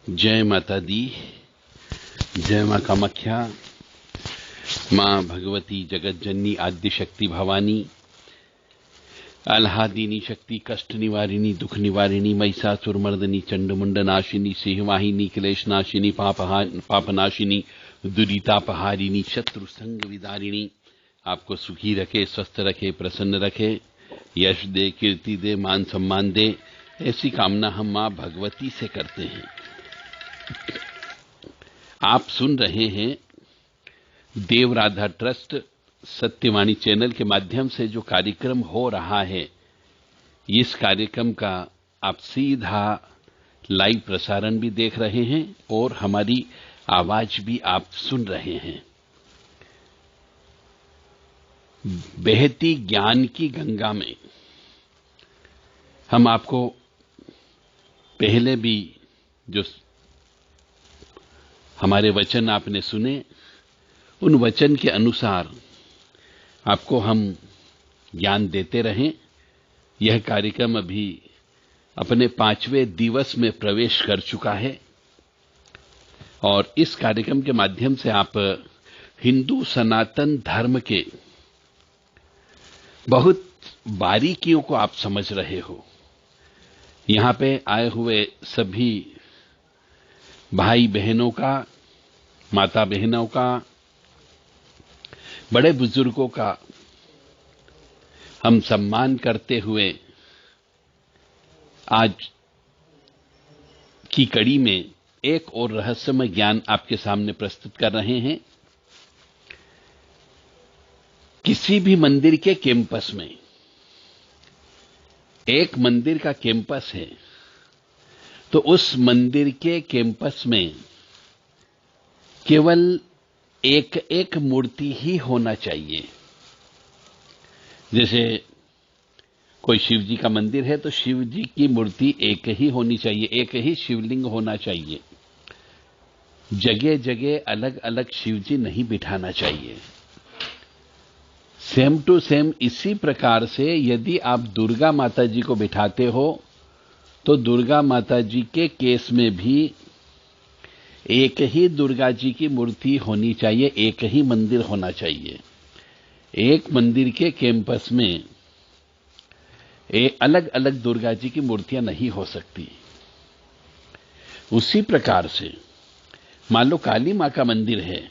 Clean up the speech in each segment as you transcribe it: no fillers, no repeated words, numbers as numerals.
जय माता दी, जय मां कामाख्या, मां भगवती जगत जननी आद्य शक्ति भवानी, आह्लादिनी शक्ति, कष्ट निवारिणी, दुख निवारिणी, महिषासुर मर्दनी, चंडमुंड नाशिनी, सिंहवाहिनी, क्लेश नाशिनी, पापनाशिनी, दुरितापहारिणी, शत्रु संग विदारिणी, आपको सुखी रखे, स्वस्थ रखे, प्रसन्न रखे, यश दे, कीर्ति दे, मान सम्मान दे, ऐसी कामना हम मां भगवती से करते हैं। आप सुन रहे हैं देव राधा ट्रस्ट सत्यवाणी चैनल के माध्यम से जो कार्यक्रम हो रहा है, इस कार्यक्रम का आप सीधा लाइव प्रसारण भी देख रहे हैं और हमारी आवाज भी आप सुन रहे हैं। बहती ज्ञान की गंगा में हम आपको पहले भी जो हमारे वचन आपने सुने, उन वचन के अनुसार आपको हम ज्ञान देते रहें। यह कार्यक्रम अभी अपने 5वें दिवस में प्रवेश कर चुका है और इस कार्यक्रम के माध्यम से आप हिंदू सनातन धर्म के बहुत बारीकियों को आप समझ रहे हो। यहां पे आए हुए सभी भाई बहनों का, माता बहनों का, बड़े बुजुर्गों का हम सम्मान करते हुए आज की कड़ी में एक और रहस्यमय ज्ञान आपके सामने प्रस्तुत कर रहे हैं। किसी भी मंदिर के कैंपस में, एक मंदिर का कैंपस है तो उस मंदिर के कैंपस में केवल एक एक मूर्ति ही होना चाहिए। जैसे कोई शिव जी का मंदिर है तो शिव जी की मूर्ति एक ही होनी चाहिए, एक ही शिवलिंग होना चाहिए। जगह जगह अलग अलग शिव जी नहीं बिठाना चाहिए। सेम टू सेम इसी प्रकार से यदि आप दुर्गा माता जी को बिठाते हो तो दुर्गा माता जी के केस में भी एक ही दुर्गा जी की मूर्ति होनी चाहिए, एक ही मंदिर होना चाहिए। एक मंदिर के कैंपस में अलग अलग दुर्गा जी की मूर्तियां नहीं हो सकती। उसी प्रकार से मान लो काली मां का मंदिर है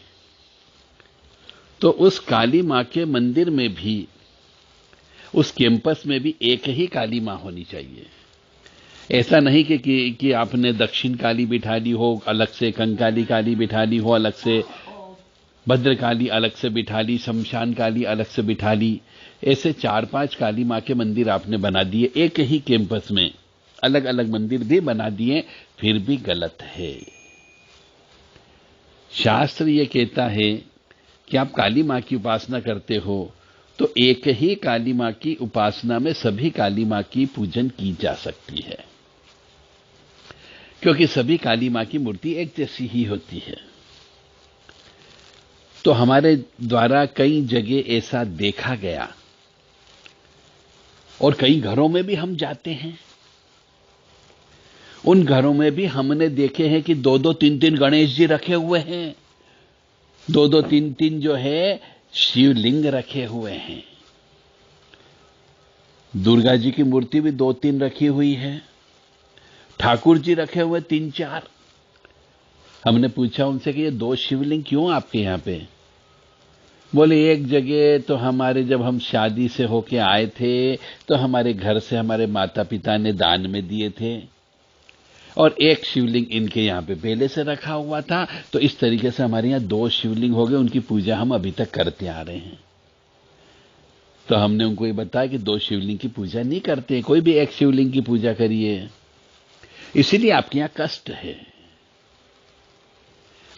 तो उस काली मां के मंदिर में भी, उस कैंपस में भी एक ही काली मां होनी चाहिए। ऐसा नहीं कि आपने दक्षिण काली बिठा ली हो अलग से, कंकाली काली बिठा ली हो अलग से, भद्रकाली अलग से बिठा ली, शमशान काली अलग से बिठा ली। ऐसे 4-5 काली मां के मंदिर आपने बना दिए एक ही कैंपस में, अलग अलग मंदिर भी बना दिए, फिर भी गलत है। शास्त्र ये कहता है कि आप काली मां की उपासना करते हो तो एक ही काली मां की उपासना में सभी काली मां की पूजन की जा सकती है, क्योंकि सभी काली मां की मूर्ति एक जैसी ही होती है। तो हमारे द्वारा कई जगह ऐसा देखा गया और कई घरों में भी हम जाते हैं, उन घरों में भी हमने देखे हैं कि 2-2, 3-3 गणेश जी रखे हुए हैं, 2-2, 3-3 जो है शिवलिंग रखे हुए हैं। दुर्गा जी की मूर्ति भी 2-3 रखी हुई है, ठाकुर जी रखे हुए 3-4। हमने पूछा उनसे कि ये 2 शिवलिंग क्यों आपके यहां पे? बोले एक जगह तो हमारे, जब हम शादी से होके आए थे तो हमारे घर से हमारे माता पिता ने दान में दिए थे और एक शिवलिंग इनके यहां पे पहले से रखा हुआ था, तो इस तरीके से हमारे यहां 2 शिवलिंग हो गए, उनकी पूजा हम अभी तक करते आ रहे हैं। तो हमने उनको ये बताया कि 2 शिवलिंग की पूजा नहीं करते, कोई भी एक शिवलिंग की पूजा करिए, इसीलिए आपके यहां कष्ट है।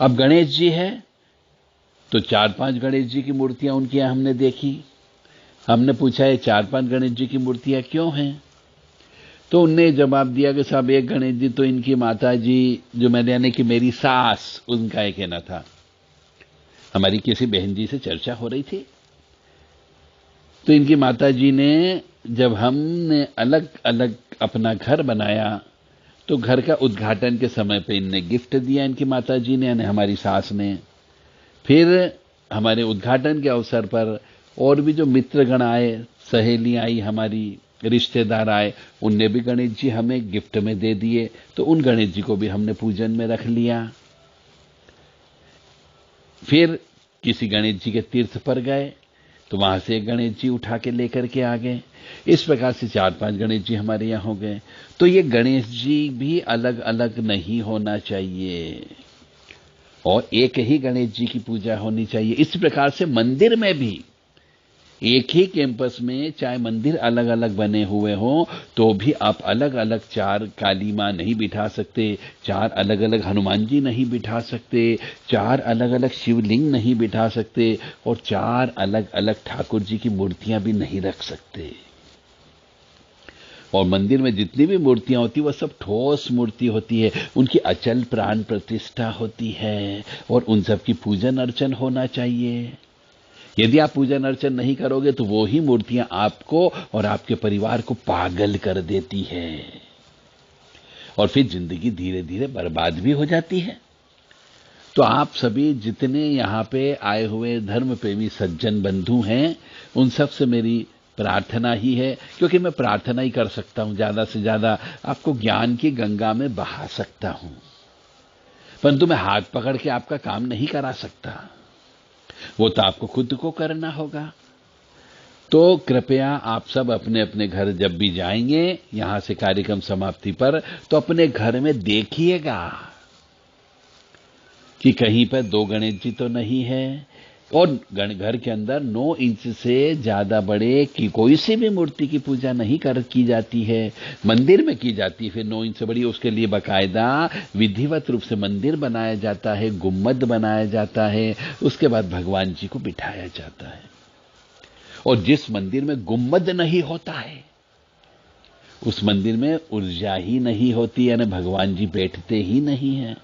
अब गणेश जी है तो 4-5 गणेश जी की मूर्तियां उनके यहां हमने देखी। हमने पूछा है 4-5 गणेश जी की मूर्तियां क्यों हैं? तो उनने जवाब दिया कि साहब एक गणेश जी तो इनकी माता जी, जो मैंने, यानी कि मेरी सास, उनका एक कहना था। हमारी किसी बहन जी से चर्चा हो रही थी तो इनकी माता जी ने, जब हमने अलग अलग अपना घर बनाया तो घर का उद्घाटन के समय पे इनने गिफ्ट दिया, इनकी माताजी ने यानी हमारी सास ने। फिर हमारे उद्घाटन के अवसर पर और भी जो मित्रगण आए, सहेली आई, हमारी रिश्तेदार आए, उनने भी गणेश जी हमें गिफ्ट में दे दिए, तो उन गणेश जी को भी हमने पूजन में रख लिया। फिर किसी गणेश जी के तीर्थ पर गए तो वहां से एक गणेश जी उठा के लेकर के आ गए। इस प्रकार से 4-5 गणेश जी हमारे यहां हो गए। तो ये गणेश जी भी अलग अलग नहीं होना चाहिए और एक ही गणेश जी की पूजा होनी चाहिए। इस प्रकार से मंदिर में भी एक ही कैंपस में चाहे मंदिर अलग अलग बने हुए हों तो भी आप अलग अलग 4 काली मां नहीं बिठा सकते, 4 अलग अलग हनुमान जी नहीं बिठा सकते, 4 अलग अलग शिवलिंग नहीं बिठा सकते और 4 अलग अलग ठाकुर जी की मूर्तियां भी नहीं रख सकते। और मंदिर में जितनी भी मूर्तियां होती वह सब ठोस मूर्ति होती है, उनकी अचल प्राण प्रतिष्ठा होती है और उन सब की पूजन अर्चन होना चाहिए। यदि आप पूजन अर्चन नहीं करोगे तो वो ही मूर्तियां आपको और आपके परिवार को पागल कर देती है और फिर जिंदगी धीरे धीरे बर्बाद भी हो जाती है। तो आप सभी जितने यहां पे आए हुए धर्म प्रेमी सज्जन बंधु हैं, उन सब से मेरी प्रार्थना ही है, क्योंकि मैं प्रार्थना ही कर सकता हूं, ज्यादा से ज्यादा आपको ज्ञान की गंगा में बहा सकता हूं, परंतु मैं हाथ पकड़ के आपका काम नहीं करा सकता, वो तो आपको खुद को करना होगा। तो कृपया आप सब अपने अपने घर जब भी जाएंगे यहां से कार्यक्रम समाप्ति पर, तो अपने घर में देखिएगा कि कहीं पर 2 गणेश जी तो नहीं है और घर के अंदर 9 इंच से ज्यादा बड़े की कोई सी भी मूर्ति की पूजा नहीं की जाती है। मंदिर में की जाती है फिर 9 इंच से बड़ी, उसके लिए बाकायदा विधिवत रूप से मंदिर बनाया जाता है, गुम्मद बनाया जाता है, उसके बाद भगवान जी को बिठाया जाता है। और जिस मंदिर में गुम्मद नहीं होता है उस मंदिर में ऊर्जा ही नहीं होती, यानी भगवान जी बैठते ही नहीं है।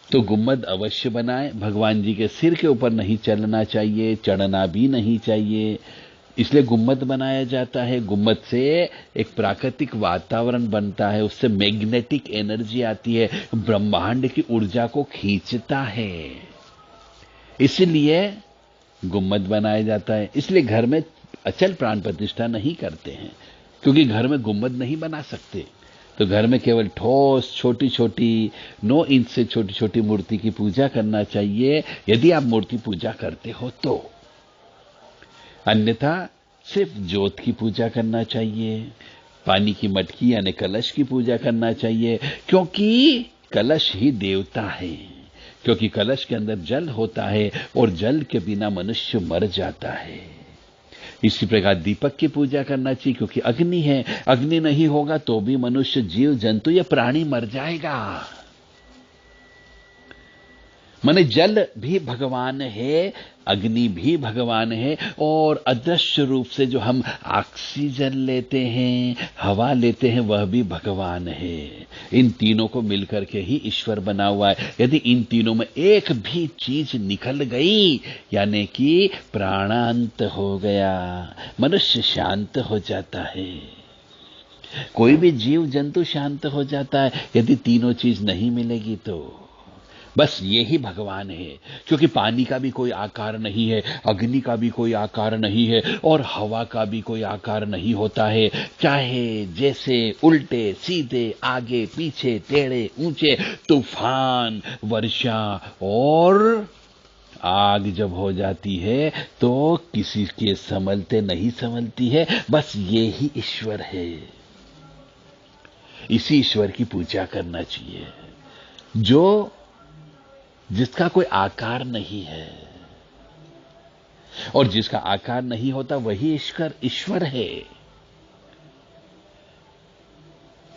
तो गुम्मद अवश्य बनाए। भगवान जी के सिर के ऊपर नहीं चलना चाहिए, चढ़ना भी नहीं चाहिए, इसलिए गुम्मद बनाया जाता है। गुम्मद से एक प्राकृतिक वातावरण बनता है, उससे मैग्नेटिक एनर्जी आती है, ब्रह्मांड की ऊर्जा को खींचता है, इसलिए गुम्मद बनाया जाता है। इसलिए घर में अचल प्राण प्रतिष्ठा नहीं करते हैं, क्योंकि घर में गुम्मद नहीं बना सकते। तो घर में केवल ठोस छोटी छोटी 9 इंच से छोटी छोटी मूर्ति की पूजा करना चाहिए, यदि आप मूर्ति पूजा करते हो तो। अन्यथा सिर्फ ज्योत की पूजा करना चाहिए, पानी की मटकी यानी कलश की पूजा करना चाहिए, क्योंकि कलश ही देवता है, क्योंकि कलश के अंदर जल होता है और जल के बिना मनुष्य मर जाता है। इसी प्रकार दीपक की पूजा करना चाहिए, क्योंकि अग्नि है, अग्नि नहीं होगा तो भी मनुष्य, जीव जंतु या प्राणी मर जाएगा। माने जल भी भगवान है, अग्नि भी भगवान है, और अदृश्य रूप से जो हम ऑक्सीजन लेते हैं, हवा लेते हैं, वह भी भगवान है। इन तीनों को मिलकर के ही ईश्वर बना हुआ है। यदि इन तीनों में एक भी चीज निकल गई, यानी कि प्राणांत हो गया, मनुष्य शांत हो जाता है, कोई भी जीव जंतु शांत हो जाता है। यदि तीनों चीज नहीं मिलेगी तो बस यही भगवान है, क्योंकि पानी का भी कोई आकार नहीं है, अग्नि का भी कोई आकार नहीं है और हवा का भी कोई आकार नहीं होता है। चाहे जैसे उल्टे सीधे, आगे पीछे, टेढ़े ऊंचे, तूफान, वर्षा और आग जब हो जाती है तो किसी के संभलते नहीं संभलती है, बस ये ही ईश्वर है। इसी ईश्वर की पूजा करना चाहिए जिसका कोई आकार नहीं है, और जिसका आकार नहीं होता वही ईश्वर है।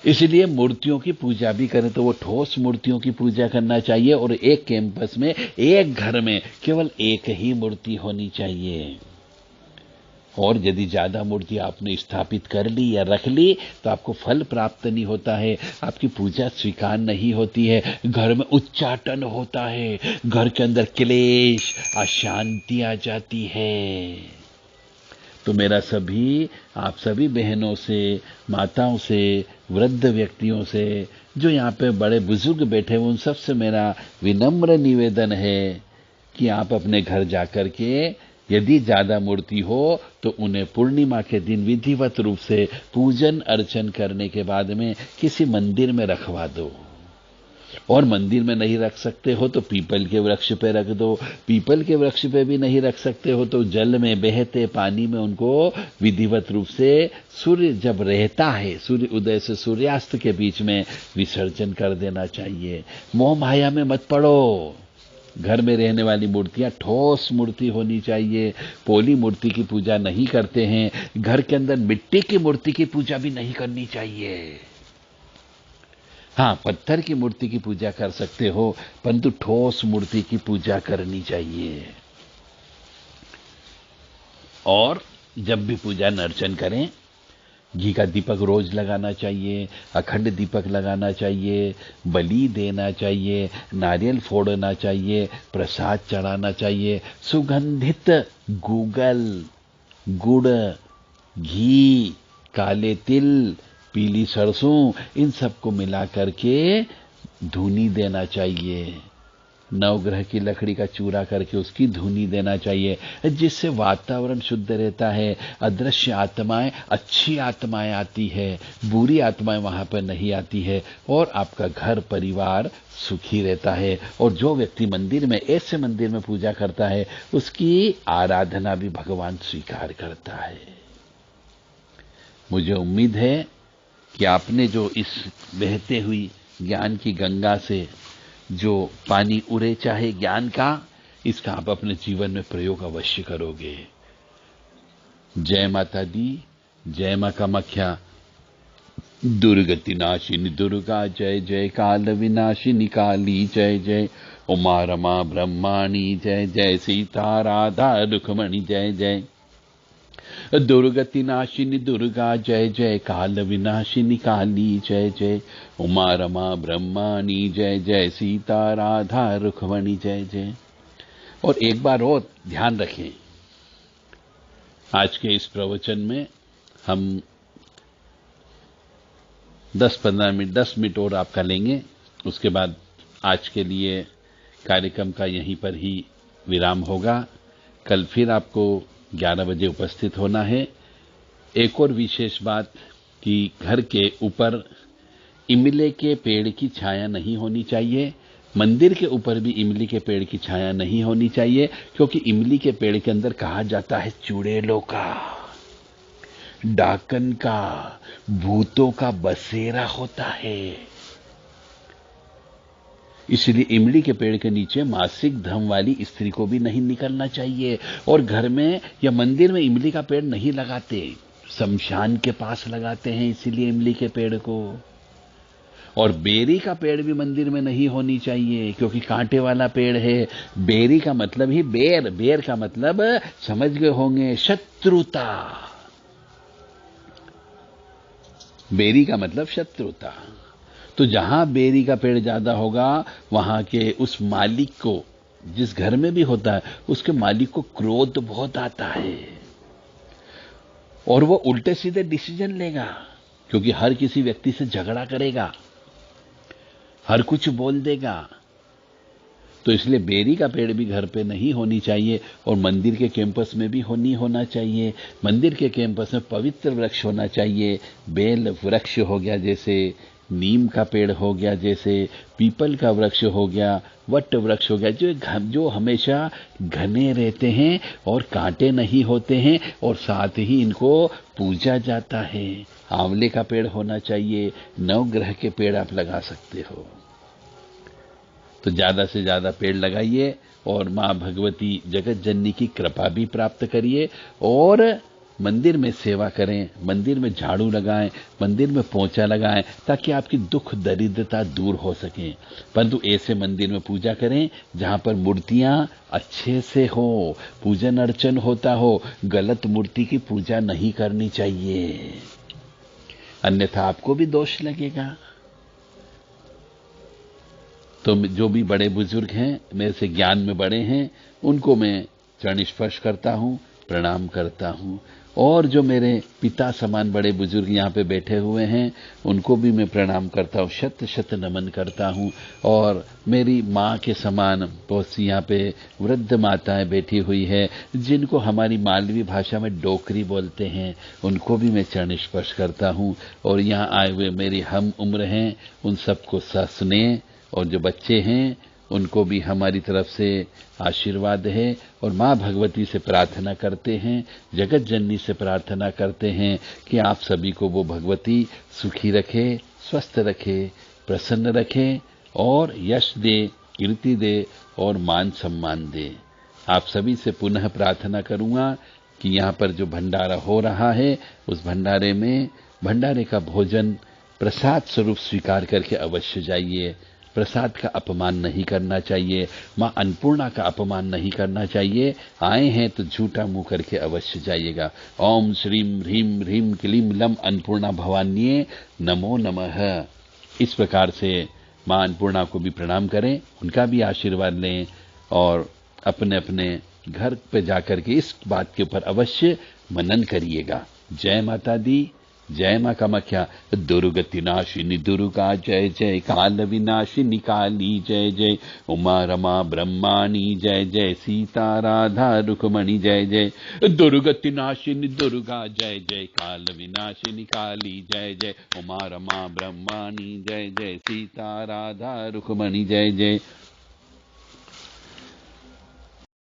इसलिए मूर्तियों की पूजा भी करें तो वो ठोस मूर्तियों की पूजा करना चाहिए, और एक कैंपस में, एक घर में केवल एक ही मूर्ति होनी चाहिए। और यदि ज्यादा मूर्ति आपने स्थापित कर ली या रख ली तो आपको फल प्राप्त नहीं होता है, आपकी पूजा स्वीकार नहीं होती है, घर में उच्चाटन होता है, घर के अंदर क्लेश, अशांति आ जाती है। तो मेरा आप सभी बहनों से, माताओं से, वृद्ध व्यक्तियों से, जो यहाँ पे बड़े बुजुर्ग बैठे हुए, उन सब से मेरा विनम्र निवेदन है कि आप अपने घर जाकर के यदि ज्यादा मूर्ति हो तो उन्हें पूर्णिमा के दिन विधिवत रूप से पूजन अर्चन करने के बाद में किसी मंदिर में रखवा दो। और मंदिर में नहीं रख सकते हो तो पीपल के वृक्ष पे रख दो। पीपल के वृक्ष पे भी नहीं रख सकते हो तो जल में, बहते पानी में उनको विधिवत रूप से सूर्य जब रहता है, सूर्य उदय से सूर्यास्त के बीच में विसर्जन कर देना चाहिए। मोह माया में मत पड़ो। घर में रहने वाली मूर्तियां ठोस मूर्ति होनी चाहिए। पोली मूर्ति की पूजा नहीं करते हैं। घर के अंदर मिट्टी की मूर्ति की पूजा भी नहीं करनी चाहिए। हाँ, पत्थर की मूर्ति की पूजा कर सकते हो, परंतु ठोस मूर्ति की पूजा करनी चाहिए। और जब भी पूजा अर्चन करें, घी का दीपक रोज लगाना चाहिए, अखंड दीपक लगाना चाहिए, बलि देना चाहिए, नारियल फोड़ना चाहिए, प्रसाद चढ़ाना चाहिए, सुगंधित गूगल, गुड़, घी, काले तिल, पीली सरसों, इन सबको मिला करके धूनी देना चाहिए। नवग्रह की लकड़ी का चूरा करके उसकी धूनी देना चाहिए, जिससे वातावरण शुद्ध रहता है। अदृश्य आत्माएं, अच्छी आत्माएं आती है, बुरी आत्माएं वहां पर नहीं आती है, और आपका घर परिवार सुखी रहता है। और जो व्यक्ति मंदिर में, ऐसे मंदिर में पूजा करता है, उसकी आराधना भी भगवान स्वीकार करता है। मुझे उम्मीद है कि आपने जो इस बहते हुई ज्ञान की गंगा से जो पानी उड़े चाहे ज्ञान का, इसका आप अपने जीवन में प्रयोग अवश्य करोगे। जय माता दी, जय मां कामाख्या। दुर्गति नाशिनी दुर्गा जय जय, काल विनाशिनी काली जय जय, उमा रमा ब्रह्माणी जय जय, सीता राधा रुक्मणी जय जय। दुर्गति नाशिनी दुर्गा जय जय, काल विनाशिनी काली जय जय, उमा रमा ब्रह्माणी जय जय, सीता राधा रुक्मणी जय जय। और एक बार और ध्यान रखें, आज के इस प्रवचन में हम 10 मिनट और आपका लेंगे। उसके बाद आज के लिए कार्यक्रम का यहीं पर ही विराम होगा। कल फिर आपको 11 बजे उपस्थित होना है। एक और विशेष बात कि घर के ऊपर इमली के पेड़ की छाया नहीं होनी चाहिए। मंदिर के ऊपर भी इमली के पेड़ की छाया नहीं होनी चाहिए, क्योंकि इमली के पेड़ के अंदर कहा जाता है चुड़ैलों का, डाकन का, भूतों का बसेरा होता है। इसलिए इमली के पेड़ के नीचे मासिक धर्म वाली स्त्री को भी नहीं निकलना चाहिए। और घर में या मंदिर में इमली का पेड़ नहीं लगाते, शमशान के पास लगाते हैं, इसीलिए इमली के पेड़ को। और बेरी का पेड़ भी मंदिर में नहीं होनी चाहिए, क्योंकि कांटे वाला पेड़ है। बेरी का मतलब ही बेर, बेर का मतलब समझ गए होंगे, शत्रुता। बेरी का मतलब शत्रुता। तो जहां बेरी का पेड़ ज्यादा होगा, वहां के उस मालिक को, जिस घर में भी होता है, उसके मालिक को क्रोध बहुत आता है और वो उल्टे सीधे डिसीजन लेगा, क्योंकि हर किसी व्यक्ति से झगड़ा करेगा, हर कुछ बोल देगा। तो इसलिए बेरी का पेड़ भी घर पे नहीं होनी चाहिए। और मंदिर के कैंपस में भी होना चाहिए। मंदिर के कैंपस में पवित्र वृक्ष होना चाहिए। बेल वृक्ष हो गया, जैसे नीम का पेड़ हो गया, जैसे पीपल का वृक्ष हो गया, वट वृक्ष हो गया, जो हमेशा घने रहते हैं और कांटे नहीं होते हैं, और साथ ही इनको पूजा जाता है। आंवले का पेड़ होना चाहिए। नवग्रह के पेड़ आप लगा सकते हो। तो ज्यादा से ज्यादा पेड़ लगाइए और मां भगवती जगत जननी की कृपा भी प्राप्त करिए। और मंदिर में सेवा करें, मंदिर में झाड़ू लगाएं, मंदिर में पोंछा लगाएं, ताकि आपकी दुख दरिद्रता दूर हो सके। परंतु ऐसे मंदिर में पूजा करें जहां पर मूर्तियां अच्छे से हो, पूजन अर्चन होता हो। गलत मूर्ति की पूजा नहीं करनी चाहिए, अन्यथा आपको भी दोष लगेगा। तो जो भी बड़े बुजुर्ग हैं, मेरे से ज्ञान में बड़े हैं, उनको मैं चरण स्पर्श करता हूं, प्रणाम करता हूं। और जो मेरे पिता समान बड़े बुजुर्ग यहाँ पे बैठे हुए हैं उनको भी मैं प्रणाम करता हूँ, शत शत नमन करता हूँ। और मेरी माँ के समान बहुत सी यहाँ पे वृद्ध माताएं बैठी हुई है जिनको हमारी मालवी भाषा में डोकरी बोलते हैं, उनको भी मैं चरण स्पर्श करता हूँ। और यहाँ आए हुए मेरी हम उम्र हैं उन सबको सस्नेह, और जो बच्चे हैं उनको भी हमारी तरफ से आशीर्वाद है। और माँ भगवती से प्रार्थना करते हैं, जगत जननी से प्रार्थना करते हैं कि आप सभी को वो भगवती सुखी रखे, स्वस्थ रखे, प्रसन्न रखे और यश दे, कीर्ति दे और मान सम्मान दे। आप सभी से पुनः प्रार्थना करूंगा कि यहाँ पर जो भंडारा हो रहा है उस भंडारे में भंडारे का भोजन प्रसाद स्वरूप स्वीकार करके अवश्य जाइए। प्रसाद का अपमान नहीं करना चाहिए, माँ अन्नपूर्णा का अपमान नहीं करना चाहिए। आए हैं तो झूठा मुंह करके अवश्य जाइएगा। ओम श्रीम ह्रीम ह्रीम क्लीम लम अन्नपूर्णा भवान्ये नमो नमः। इस प्रकार से माँ अन्नपूर्णा को भी प्रणाम करें, उनका भी आशीर्वाद लें और अपने अपने घर पे जाकर के इस बात के ऊपर अवश्य मनन करिएगा। जय माता दी, जय मां कामाख्या। दुर्गति नाशिनी दुर्गा जय जय, काल विनाशिनी काली जय जय, उमा रमा ब्रह्माणी जय जय, सीता राधा रुक्मणी जय जय। दुर्गति नाशिनी दुर्गा जय जय, काल विनाशिनी काली जय जय, उमा रमा ब्रह्माणी जय जय, सीता राधा रुक्मणी जय जय।